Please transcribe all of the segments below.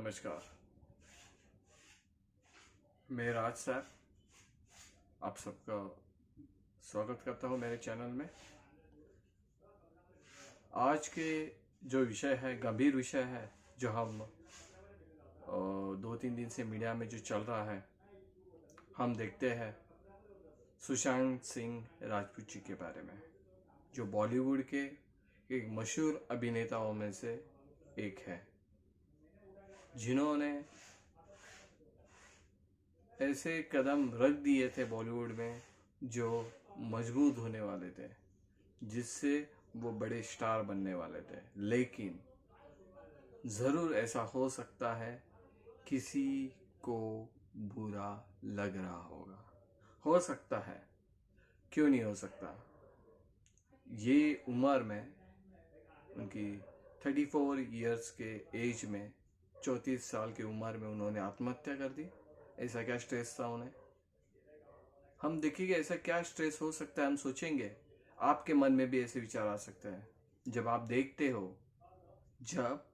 नमस्कार। मैं राज सर आप सबका स्वागत करता हूं मेरे चैनल में। आज के जो विषय है गंभीर विषय है, जो हम 2-3 दिन से मीडिया में जो चल रहा है, हम देखते हैं सुशांत सिंह राजपूत जी के बारे में, जो बॉलीवुड के एक मशहूर अभिनेताओं में से एक है, जिन्होंने ऐसे कदम रख दिए थे बॉलीवुड में जो मजबूत होने वाले थे, जिससे वो बड़े स्टार बनने वाले थे। लेकिन ज़रूर ऐसा हो सकता है किसी को बुरा लग रहा होगा, हो सकता है, क्यों नहीं हो सकता। ये उम्र में उनकी 34 इयर्स के एज में, 34 साल की उम्र में उन्होंने आत्महत्या कर दी। ऐसा क्या स्ट्रेस था उन्हें? हम देखेंगे ऐसा क्या स्ट्रेस हो सकता है, हम सोचेंगे। आपके मन में भी ऐसे विचार आ सकते हैं जब आप देखते हो, जब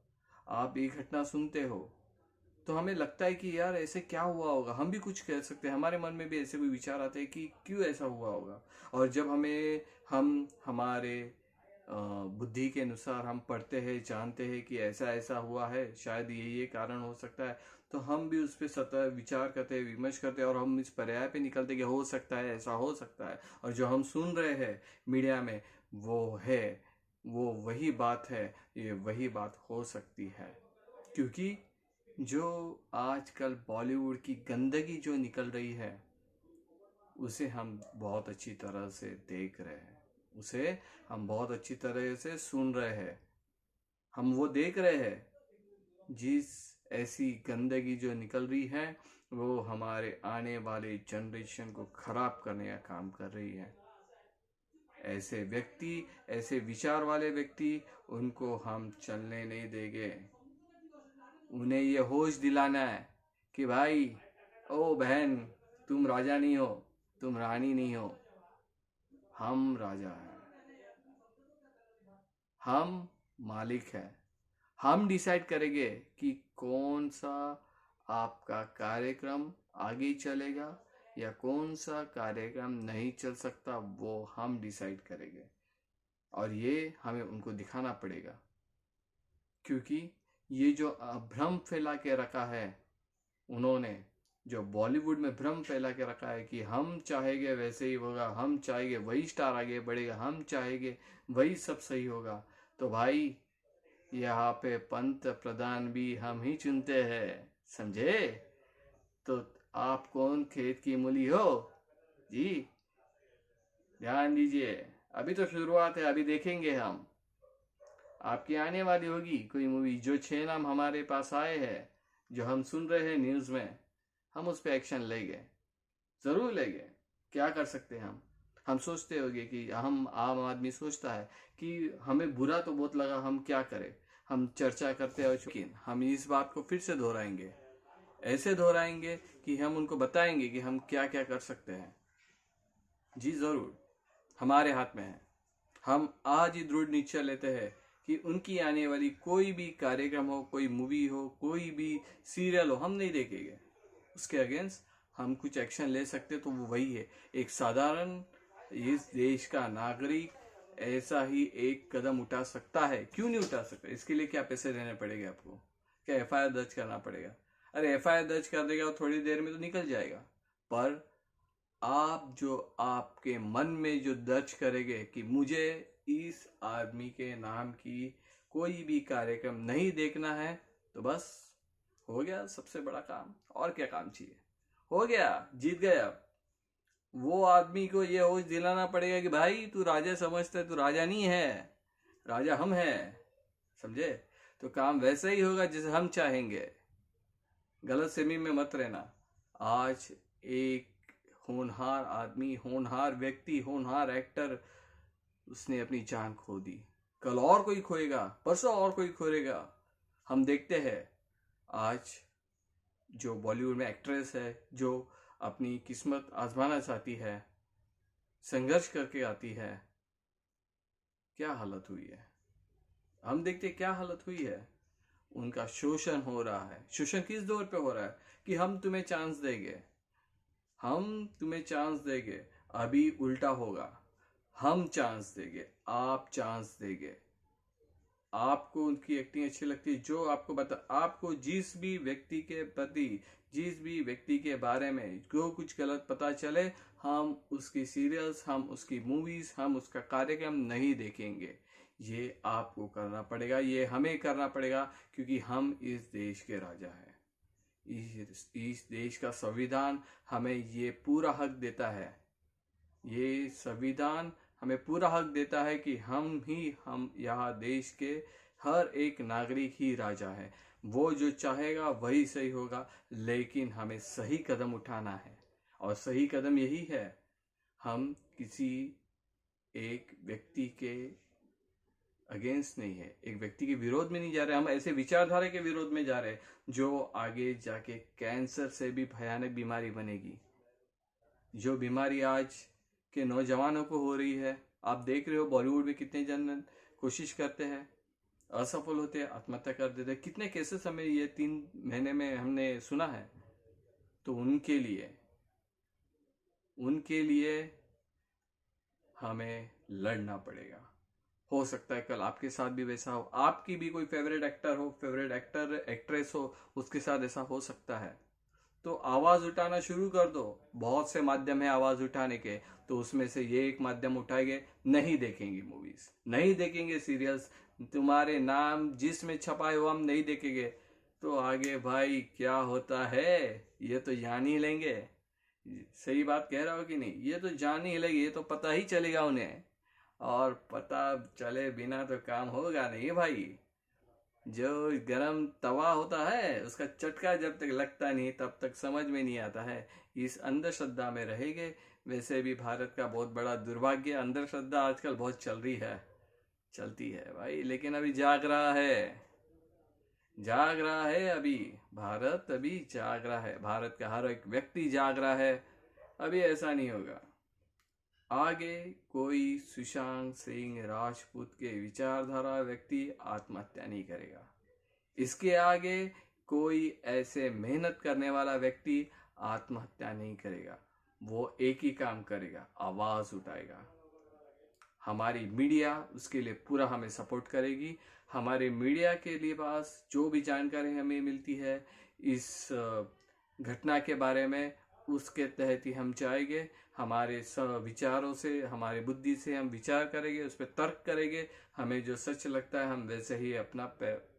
आप ये घटना सुनते हो, तो हमें लगता है कि यार ऐसे क्या हुआ होगा, हम भी कुछ कह सकते हैं। हमारे मन में भी ऐसे कोई विचार आते हैं कि क्यों ऐसा हुआ होगा। और जब हम हमारे बुद्धि के अनुसार हम पढ़ते हैं, जानते हैं कि ऐसा ऐसा हुआ है, शायद ये कारण हो सकता है, तो हम भी उस पर सतत विचार करते हैं, विमर्श करते हैं, और हम इस पर्याय पे निकलते कि हो सकता है, ऐसा हो सकता है। और जो हम सुन रहे हैं मीडिया में, वो वही बात है, ये वही बात हो सकती है। क्योंकि जो आजकल बॉलीवुड की गंदगी जो निकल रही है, उसे हम बहुत अच्छी तरह से देख रहे हैं, उसे हम बहुत अच्छी तरह से सुन रहे हैं, हम वो देख रहे हैं। जिस ऐसी गंदगी जो निकल रही है, वो हमारे आने वाले जनरेशन को खराब करने का काम कर रही है। ऐसे व्यक्ति, ऐसे विचार वाले व्यक्ति, उनको हम चलने नहीं देंगे। उन्हें ये होश दिलाना है कि भाई, ओ बहन, तुम राजा नहीं हो, तुम रानी नहीं हो, हम राजा हैं, हम मालिक हैं। हम डिसाइड करेंगे कि कौन सा आपका कार्यक्रम आगे चलेगा या कौन सा कार्यक्रम नहीं चल सकता, वो हम डिसाइड करेंगे। और ये हमें उनको दिखाना पड़ेगा, क्योंकि ये जो भ्रम फैला के रखा है उन्होंने, जो बॉलीवुड में भ्रम फैला के रखा है कि हम चाहेंगे वैसे ही होगा, हम चाहेंगे वही स्टार आगे बढ़ेगा, हम चाहेंगे वही सब सही होगा, तो भाई यहाँ पे पंत प्रधान भी हम ही चुनते हैं, समझे? तो आप कौन खेत की मूली हो जी? ध्यान दीजिए, अभी तो शुरुआत है, अभी देखेंगे हम। आपकी आने वाली होगी कोई मूवी। जो 6 नाम हमारे पास आए हैं, जो हम सुन रहे हैं न्यूज़ में, हम उस पर एक्शन लेंगे, ज़रूर लेंगे। क्या कर सकते हैं हम सोचते होंगे कि हम आम आदमी सोचता है कि हमें बुरा तो बहुत लगा, हम क्या करें। हम चर्चा करते हैं, लेकिन हम इस बात को फिर से दोहराएंगे, ऐसे दोहराएंगे कि हम उनको बताएंगे कि हम क्या क्या कर सकते हैं। जी ज़रूर, हमारे हाथ में है। हम आज ही दृढ़ निश्चय लेते हैं कि उनकी आने वाली कोई भी कार्यक्रम हो, कोई मूवी हो, कोई भी सीरियल हो, हम नहीं देखेंगे। उसके अगेंस्ट हम कुछ एक्शन ले सकते तो वो वही है। एक साधारण इस देश का नागरिक ऐसा ही एक कदम उठा सकता है। क्यों नहीं उठा सकता? इसके लिए क्या पैसे देने पड़ेंगे आपको? क्या एफआईआर दर्ज करना पड़ेगा? अरे एफआईआर दर्ज कर देगा और थोड़ी देर में तो निकल जाएगा। पर आप जो आपके मन में जो दर्ज करेंगे कि मुझे इस आदमी के नाम की कोई भी कार्यक्रम नहीं देखना है, तो बस हो गया सबसे बड़ा काम। और क्या काम चाहिए? हो गया, जीत गए। अब वो आदमी को ये होश दिलाना पड़ेगा कि भाई तू राजा समझता है, तू राजा नहीं है, राजा हम हैं, समझे? तो काम वैसा ही होगा जैसे हम चाहेंगे। गलत फहमी में मत रहना। आज एक होनहार आदमी, होनहार व्यक्ति, होनहार एक्टर, उसने अपनी जान खो दी। कल और कोई खोएगा, परसों और कोई खोएगा। हम देखते हैं आज जो बॉलीवुड में एक्ट्रेस है, जो अपनी किस्मत आजमाना चाहती है, संघर्ष करके आती है, क्या हालत हुई है। हम देखते क्या हालत हुई है। उनका शोषण हो रहा है। शोषण किस दौर पे हो रहा है कि हम तुम्हें चांस देंगे, हम तुम्हें चांस देंगे। अभी उल्टा होगा, हम चांस देंगे, आप चांस देंगे। आपको उनकी एक्टिंग अच्छी लगती है, जो आपको आपको जिस भी व्यक्ति के प्रति, जिस भी व्यक्ति के बारे में जो कुछ गलत पता चले, हम उसकी सीरियल्स, हम उसकी मूवीज, हम उसका कार्यक्रम नहीं देखेंगे। ये आपको करना पड़ेगा, ये हमें करना पड़ेगा, क्योंकि हम इस देश के राजा हैं। इस देश का संविधान हमें ये पूरा हक देता है, ये संविधान हमें पूरा हक देता है कि हम यहाँ देश के हर एक नागरिक ही राजा है। वो जो चाहेगा वही सही होगा, लेकिन हमें सही कदम उठाना है। और सही कदम यही है, हम किसी एक व्यक्ति के अगेंस्ट नहीं है, एक व्यक्ति के विरोध में नहीं जा रहे, हम ऐसे विचारधारा के विरोध में जा रहे हैं जो आगे जाके कैंसर से भी भयानक बीमारी बनेगी। जो बीमारी आज के नौजवानों को हो रही है, आप देख रहे हो बॉलीवुड में कितने जन कोशिश करते हैं, असफल होते हैं, आत्महत्या कर देते हैं। कितने केसेस हमें ये 3 महीने में हमने सुना है। तो उनके लिए हमें लड़ना पड़ेगा। हो सकता है कल आपके साथ भी वैसा हो, आपकी भी कोई फेवरेट एक्टर हो, फेवरेट एक्टर एक्ट्रेस हो, उसके साथ ऐसा हो सकता है। तो आवाज उठाना शुरू कर दो। बहुत से माध्यम है आवाज उठाने के, तो उसमें से ये एक माध्यम उठाएंगे, नहीं देखेंगे मूवीज, नहीं देखेंगे सीरियल्स, तुम्हारे नाम जिसमें छपाए हो हम नहीं देखेंगे। तो आगे भाई क्या होता है ये तो जान ही लेंगे। सही बात कह रहा हो कि नहीं? ये तो जान ही लेंगे, ये तो पता ही चलेगा उन्हें। और पता चले बिना तो काम होगा नहीं भाई। जो गरम तवा होता है उसका चटका जब तक लगता नहीं तब तक समझ में नहीं आता है। इस अंधश्रद्धा में रहेंगे। वैसे भी भारत का बहुत बड़ा दुर्भाग्य, अंधश्रद्धा आजकल बहुत चलती है भाई, लेकिन अभी जाग रहा है अभी भारत, अभी जाग रहा है। भारत का हर एक व्यक्ति जाग रहा है। अभी ऐसा नहीं होगा। आगे कोई सुशांत सिंह राजपूत के विचारधारा व्यक्ति आत्महत्या नहीं करेगा। इसके आगे कोई ऐसे मेहनत करने वाला व्यक्ति आत्महत्या नहीं करेगा। वो एक ही काम करेगा, आवाज उठाएगा। हमारी मीडिया उसके लिए पूरा हमें सपोर्ट करेगी। हमारे मीडिया के लिए पास जो भी जानकारी हमें मिलती है इस घटना के बारे में, उसके तहत ही हम जाएंगे। हमारे विचारों से, हमारे बुद्धि से हम विचार करेंगे, उस पर तर्क करेंगे। हमें जो सच लगता है हम वैसे ही अपना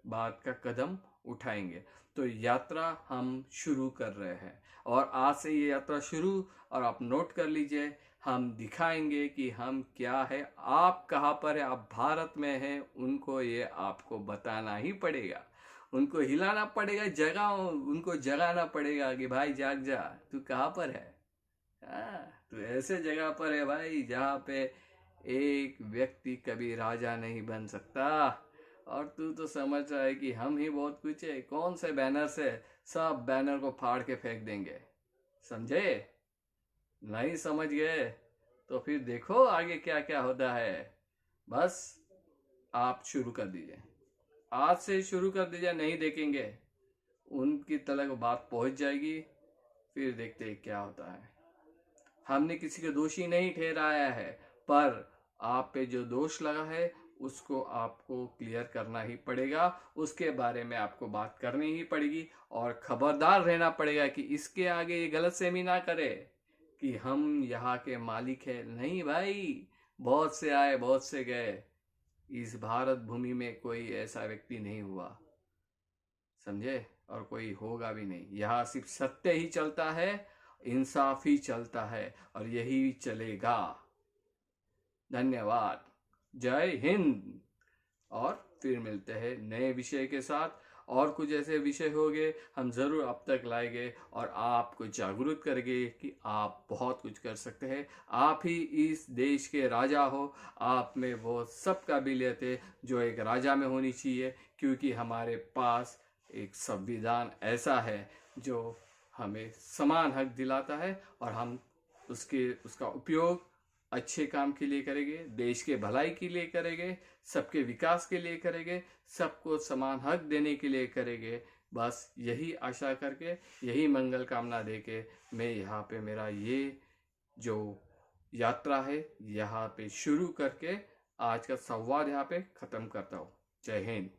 बात का कदम उठाएंगे। तो यात्रा हम शुरू कर रहे हैं, और आज से ये यात्रा शुरू, और आप नोट कर लीजिए, हम दिखाएंगे कि हम क्या है, आप कहाँ पर है। आप भारत में हैं, उनको ये आपको बताना ही पड़ेगा, उनको हिलाना पड़ेगा, उनको जगाना पड़ेगा कि भाई जाग जा, तू कहाँ पर है। तू ऐसे जगह पर है भाई जहाँ पे एक व्यक्ति कभी राजा नहीं बन सकता। और तू तो समझ रहा है कि हम ही बहुत कुछ है, कौन से बैनर से, सब बैनर को फाड़ के फेंक देंगे। समझे? नहीं समझ गए तो फिर देखो आगे क्या क्या होता है। बस आप शुरू कर दीजिए, आज से शुरू कर दीजिए। नहीं देखेंगे, उनकी तलक बात पहुंच जाएगी, फिर देखते हैं क्या होता है। हमने किसी को दोषी नहीं ठहराया है, पर आप पे जो दोष लगा है उसको आपको क्लियर करना ही पड़ेगा, उसके बारे में आपको बात करनी ही पड़ेगी। और खबरदार रहना पड़ेगा कि इसके आगे ये गलतफहमी ना करे कि हम यहाँ के मालिक है। नहीं भाई, बहुत से आए बहुत से गए, इस भारत भूमि में कोई ऐसा व्यक्ति नहीं हुआ, समझे? और कोई होगा भी नहीं। यहाँ सिर्फ सत्य ही चलता है, इंसाफ ही चलता है, और यही चलेगा। धन्यवाद, जय हिंद। और फिर मिलते हैं नए विषय के साथ, और कुछ ऐसे विषय होंगे हम जरूर अब तक लाएंगे और आपको जागरूक करेंगे कि आप बहुत कुछ कर सकते हैं। आप ही इस देश के राजा हो, आप में वो सब काबिलियत है जो एक राजा में होनी चाहिए, क्योंकि हमारे पास एक संविधान ऐसा है जो हमें समान हक दिलाता है, और हम उसका उपयोग अच्छे काम के लिए करेंगे, देश के भलाई के लिए करेंगे, सबके विकास के लिए करेंगे, सबको समान हक देने के लिए करेंगे। बस यही आशा करके, यही मंगल कामना देके मैं यहाँ पे मेरा ये जो यात्रा है यहाँ पे शुरू करके आज का संवाद यहाँ पे ख़त्म करता हूँ। जय हिंद।